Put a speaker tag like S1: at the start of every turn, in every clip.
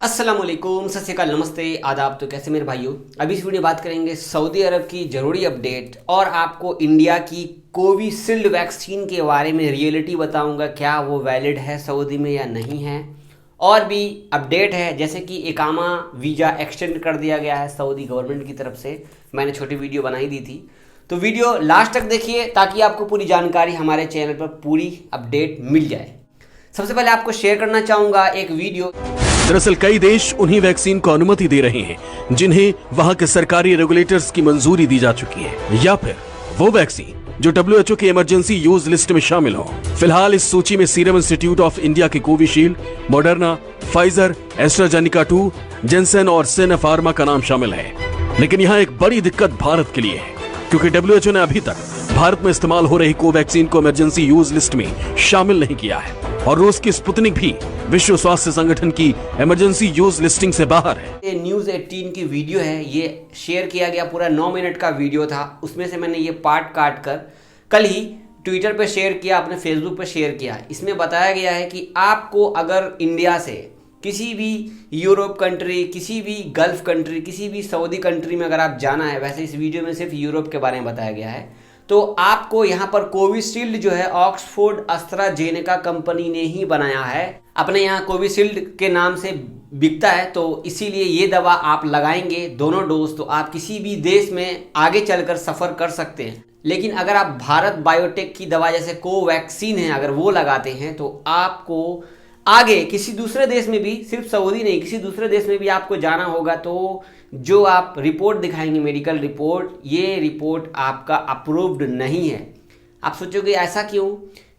S1: अस्सलामुअलैकुम, सत श्री अकाल, नमस्ते, आदाब। तो कैसे मेरे भाइयों, अभी इस वीडियो में बात करेंगे सऊदी अरब की ज़रूरी अपडेट और आपको इंडिया की कोविशील्ड वैक्सीन के बारे में रियलिटी बताऊंगा, क्या वो वैलिड है सऊदी में या नहीं है। और भी अपडेट है जैसे कि इकामा वीज़ा एक्सटेंड कर दिया गया है सऊदी गवर्नमेंट की तरफ से। मैंने छोटी वीडियो बनाई दी थी, तो वीडियो लास्ट तक देखिए ताकि आपको पूरी जानकारी हमारे चैनल पर पूरी अपडेट मिल जाए। सबसे पहले आपको शेयर करना चाहूँगा एक वीडियो।
S2: दरअसल कई देश उन्हीं वैक्सीन को अनुमति दे रहे हैं जिन्हें वहां के सरकारी रेगुलेटर्स की मंजूरी दी जा चुकी है, या फिर वो वैक्सीन जो WHO की इमरजेंसी यूज लिस्ट में शामिल हो। फिलहाल इस सूची में सीरम इंस्टीट्यूट ऑफ इंडिया की Covishield, Moderna, Pfizer, AstraZeneca 2, Janssen और सिनोफार्मा का नाम शामिल है। लेकिन यहाँ एक बड़ी दिक्कत भारत के लिए है, क्योंकि WHO ने अभी तक भारत में इस्तेमाल हो रही कोवैक्सीन को इमरजेंसी यूज लिस्ट में शामिल नहीं किया है, और रूस की स्पुतनिक भी विश्व स्वास्थ्य संगठन की इमरजेंसी यूज लिस्टिंग से बाहर है।
S1: ये न्यूज़ 18 की वीडियो है, ये शेयर किया गया, पूरा 9 मिनट का वीडियो था। उसमें से मैंने ये पार्ट काट कर कल ही ट्विटर पे शेयर किया, अपने फेसबुक पे शेयर किया। इसमें बताया गया है कि आपको अगर इंडिया से किसी भी यूरोप कंट्री, किसी भी गल्फ कंट्री, किसी भी सऊदी कंट्री में अगर आप जाना है, वैसे इस वीडियो में सिर्फ यूरोप के बारे में बताया गया है, तो आपको यहाँ पर कोविशील्ड जो है ऑक्सफोर्ड एस्ट्राजेनेका कंपनी ने ही बनाया है। अपने यहाँ कोविशील्ड के नाम से बिकता है, तो इसीलिए ये दवा आप लगाएंगे दोनों डोज, तो आप किसी भी देश में आगे चलकर सफ़र कर सकते हैं। लेकिन अगर आप भारत बायोटेक की दवा जैसे कोवैक्सीन है, अगर वो लगाते हैं तो आपको आगे किसी दूसरे देश में भी, सिर्फ सऊदी नहीं, किसी दूसरे देश में भी आपको जाना होगा, तो जो आप रिपोर्ट दिखाएंगे, मेडिकल रिपोर्ट, ये रिपोर्ट आपका अप्रूव्ड नहीं है। आप सोचोगे ऐसा क्यों?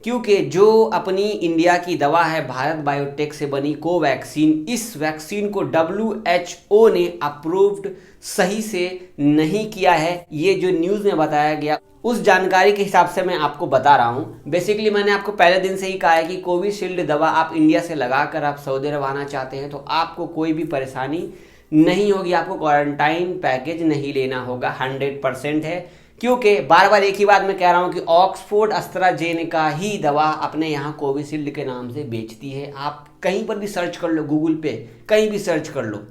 S1: क्योंकि जो अपनी इंडिया की दवा है भारत बायोटेक से बनी कोवैक्सीन, इस वैक्सीन को WHO ने अप्रूव्ड सही से नहीं किया है। ये जो न्यूज़ में बताया गया उस जानकारी के हिसाब से मैं आपको बता रहा हूँ। बेसिकली मैंने आपको पहले दिन से ही कहा है कि कोविशील्ड दवा आप इंडिया से लगाकर आप सऊदी अरब आना चाहते हैं तो आपको कोई भी परेशानी नहीं होगी, आपको क्वारंटाइन पैकेज नहीं लेना होगा, 100% है। क्योंकि बार बार एक ही बात मैं कह रहा हूँ कि ऑक्सफोर्ड एस्ट्राजेनेका ही दवा अपने यहाँ कोविशील्ड के नाम से बेचती है। आप कहीं पर भी सर्च कर लो, गूगल पे कहीं भी सर्च कर लो,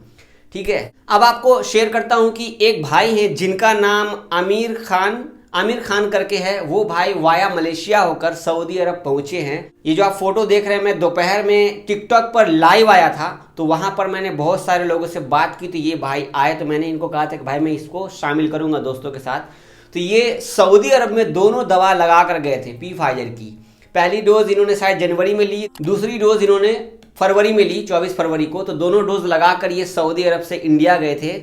S1: ठीक है। अब आपको शेयर करता हूँ कि एक भाई हैं जिनका नाम आमिर खान करके है। वो भाई वाया मलेशिया होकर सऊदी अरब पहुंचे हैं। ये जो आप फोटो देख रहे हैं, मैं दोपहर में टिकटॉक पर लाइव आया था, तो वहां पर मैंने बहुत सारे लोगों से बात की, तो ये भाई आए, तो मैंने इनको कहा था कि भाई मैं इसको शामिल करूंगा दोस्तों के साथ। तो ये सऊदी अरब में दोनों दवा लगा कर गए थे फाइजर की। पहली डोज इन्होंने शायद जनवरी में ली, दूसरी डोज इन्होंने फरवरी में ली, 24 फरवरी को। तो दोनों डोज लगाकर ये सऊदी अरब से इंडिया गए थे,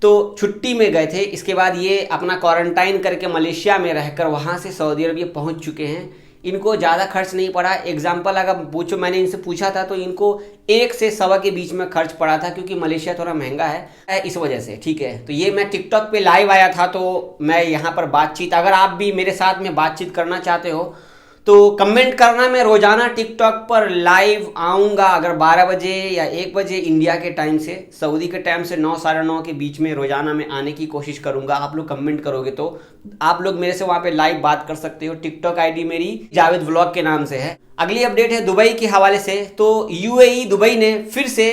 S1: तो छुट्टी में गए थे। इसके बाद ये अपना क्वारंटाइन करके मलेशिया में रहकर वहाँ से सऊदी अरब ये पहुँच चुके हैं। इनको ज़्यादा खर्च नहीं पड़ा। एग्जाम्पल अगर पूछो, मैंने इनसे पूछा था तो इनको 1 से सवा के बीच में खर्च पड़ा था, क्योंकि मलेशिया थोड़ा महंगा है इस वजह से, ठीक है। तो ये मैं टिकटॉक पे लाइव आया था, तो मैं यहाँ पर बातचीत, अगर आप भी मेरे साथ में बातचीत करना चाहते हो तो कमेंट करना। मैं रोज़ाना टिकटॉक पर लाइव आऊँगा, अगर 12 बजे या 1 बजे इंडिया के टाइम से, सऊदी के टाइम से 9 साढ़े 9 के बीच में रोज़ाना मैं आने की कोशिश करूँगा। आप लोग कमेंट करोगे तो आप लोग मेरे से वहाँ पे लाइव बात कर सकते हो। टिकटॉक आईडी मेरी जावेद व्लॉग के नाम से है। अगली अपडेट है दुबई के हवाले से। तो UAE दुबई ने फिर से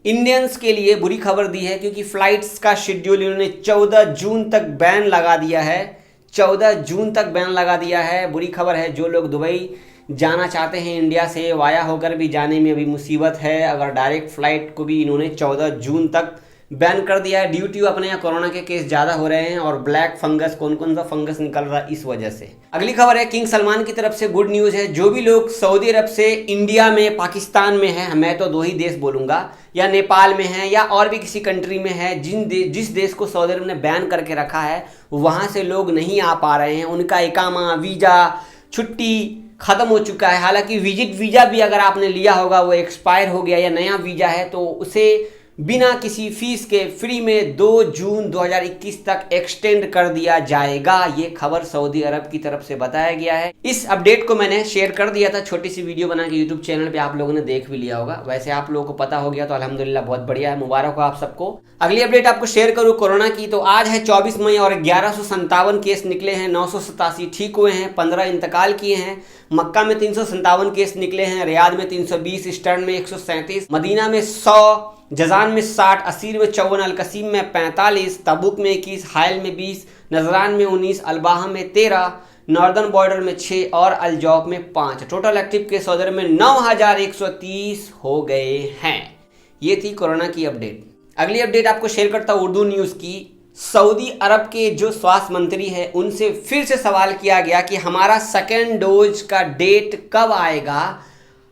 S1: इंडियंस के लिए बुरी खबर दी है, क्योंकि फ़्लाइट्स का शेड्यूल इन्होंने 14 जून तक बैन लगा दिया है। 14 जून तक बैन लगा दिया है। बुरी खबर है। जो लोग दुबई जाना चाहते हैं इंडिया से, वाया होकर भी जाने में अभी मुसीबत है। अगर डायरेक्ट फ़्लाइट को भी इन्होंने 14 जून तक बैन कर दिया है। ड्यू टू अपने यहाँ कोरोना के केस ज़्यादा हो रहे हैं और ब्लैक फंगस, कौन सा फंगस निकल रहा है इस वजह से। अगली खबर है किंग सलमान की तरफ से गुड न्यूज़ है। जो भी लोग सऊदी अरब से इंडिया में, पाकिस्तान में है, मैं तो 2 ही देश बोलूँगा, या नेपाल में है या और भी किसी कंट्री में है, जिस देश को सऊदी अरब ने बैन करके रखा है, वहाँ से लोग नहीं आ पा रहे हैं। उनका इकामा, वीज़ा, छुट्टी ख़त्म हो चुका है। हालांकि विजिट वीज़ा भी अगर आपने लिया होगा वो एक्सपायर हो गया, या नया वीज़ा है तो उसे बिना किसी फीस के फ्री में 2 जून 2021 तक एक्सटेंड कर दिया जाएगा। ये खबर सऊदी अरब की तरफ से बताया गया है। इस अपडेट को मैंने शेयर कर दिया था, छोटी सी वीडियो बना के यूट्यूब चैनल पे, आप लोगों ने देख भी लिया होगा। वैसे आप लोगों को पता हो गया तो अल्हम्दुलिल्लाह, बहुत बढ़िया है, मुबारक हो आप सबको। अगली अपडेट आपको शेयर करूँ कोरोना की, तो आज है 24 मई और 1157 केस निकले हैं, 987 ठीक हुए हैं, 15 इंतकाल किए हैं। मक्का में 357 केस निकले हैं, रियाद में 320, ईस्टर्न में 137, मदीना में 100, जजान में 60, असीर में 54, अलकसीम में 45, तबुक में 21, हायल में 20, नजरान में 19, अलबाहा में 13, नॉर्दर्न बॉर्डर में 6 और अलजौफ में 5। टोटल एक्टिव केस सऊदी अरब में 9130 हो गए हैं। ये थी कोरोना की अपडेट। अगली अपडेट आपको शेयर करता हूँ उर्दू न्यूज़ की। सऊदी अरब के जो स्वास्थ्य मंत्री हैं उनसे फिर से सवाल किया गया कि हमारा सेकेंड डोज का डेट कब आएगा।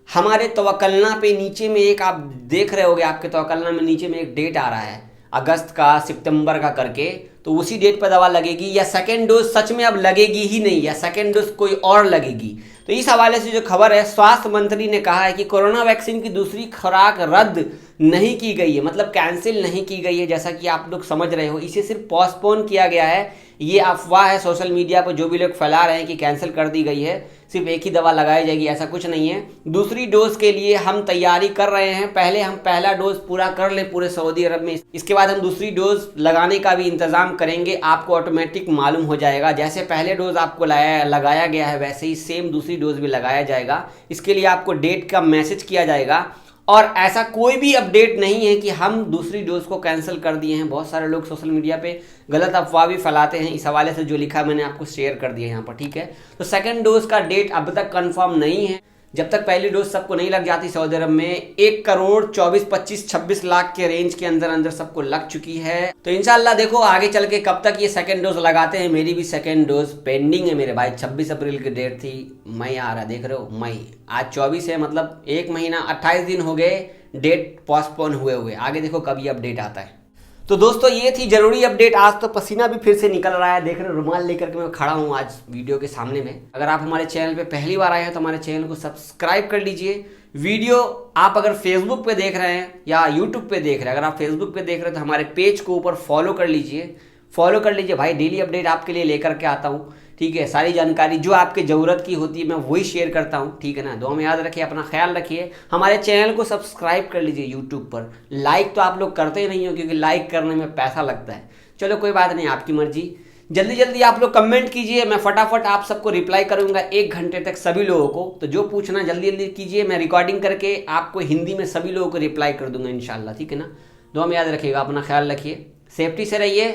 S1: हमारे तवक्कलना पे नीचे में एक, आप देख रहे होगे आपके तवक्कलना में नीचे में एक डेट आ रहा है अगस्त का, सितंबर का करके, तो उसी डेट पर दवा लगेगी या सेकेंड डोज सच में अब लगेगी ही नहीं या सेकेंड डोज कोई और लगेगी। तो इस हवाले से जो खबर है, स्वास्थ्य मंत्री ने कहा है कि कोरोना वैक्सीन की दूसरी खुराक रद्द नहीं की गई है, मतलब कैंसिल नहीं की गई है, जैसा कि आप लोग समझ रहे हो, इसे सिर्फ पोस्टपोन किया गया है। ये अफवाह है सोशल मीडिया पर जो भी लोग फैला रहे हैं कि कैंसिल कर दी गई है, सिर्फ एक ही दवा लगाई जाएगी, ऐसा कुछ नहीं है। दूसरी डोज के लिए हम तैयारी कर रहे हैं, पहले हम पहला डोज पूरा कर लें पूरे सऊदी अरब में, इसके बाद हम दूसरी डोज लगाने का भी इंतजाम करेंगे। आपको ऑटोमेटिक मालूम हो जाएगा, जैसे पहले डोज आपको लगाया गया है वैसे ही सेम दूसरी डोज भी लगाया जाएगा। इसके लिए आपको डेट का मैसेज किया जाएगा और ऐसा कोई भी अपडेट नहीं है कि हम दूसरी डोज को कैंसिल कर दिए हैं। बहुत सारे लोग सोशल मीडिया पे गलत अफवाह भी फैलाते हैं, इस हवाले से जो लिखा मैंने आपको शेयर कर दिया यहाँ पर, ठीक है। तो सेकंड डोज का डेट अब तक कंफर्म नहीं है। जब तक पहली डोज सबको नहीं लग जाती सऊदी अरब में 1,24,25,26 लाख के रेंज के अंदर अंदर सबको लग चुकी है। तो इंशाल्लाह देखो आगे चल के कब तक ये सेकंड डोज लगाते हैं। मेरी भी सेकंड डोज पेंडिंग है मेरे भाई। 26 अप्रैल की डेट थी, मई आ रहा, देख रहे हो मई, आज 24 है, मतलब 1 महीना 28 दिन हो गए डेट पोस्टपोन हुए। आगे देखो कब ये अपडेट आता है। तो दोस्तों ये थी जरूरी अपडेट। आज तो पसीना भी फिर से निकल रहा है, देख रहे हो रुमाल लेकर के मैं खड़ा हूँ आज वीडियो के सामने में। अगर आप हमारे चैनल पे पहली बार आए हैं तो हमारे चैनल को सब्सक्राइब कर लीजिए। वीडियो आप अगर फेसबुक पे देख रहे हैं या यूट्यूब पे देख रहे हैं, अगर आप फेसबुक पे देख रहे हैं तो हमारे पेज को ऊपर फॉलो कर लीजिए भाई। डेली अपडेट आपके लिए लेकर के आता हूँ, ठीक है। सारी जानकारी जो आपके ज़रूरत की होती है मैं वही शेयर करता हूँ, ठीक है ना। दुआ में याद रखिए, अपना ख्याल रखिए। हमारे चैनल को सब्सक्राइब कर लीजिए यूट्यूब पर। लाइक तो आप लोग करते ही नहीं हो क्योंकि लाइक करने में पैसा लगता है। चलो कोई बात नहीं, आपकी मर्जी। जल्दी जल्दी आप लोग कमेंट कीजिए, मैं फटाफट आप सबको रिप्लाई करूंगा 1 घंटे तक सभी लोगों को। तो जो पूछना जल्दी जल्दी कीजिए, मैं रिकॉर्डिंग करके आपको हिंदी में सभी लोगों को रिप्लाई कर दूंगा इंशाल्लाह, ठीक है ना। दुआ में याद रखिएगा, अपना ख्याल रखिए, सेफ्टी से रहिए।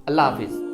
S1: अल्लाह हाफिज़।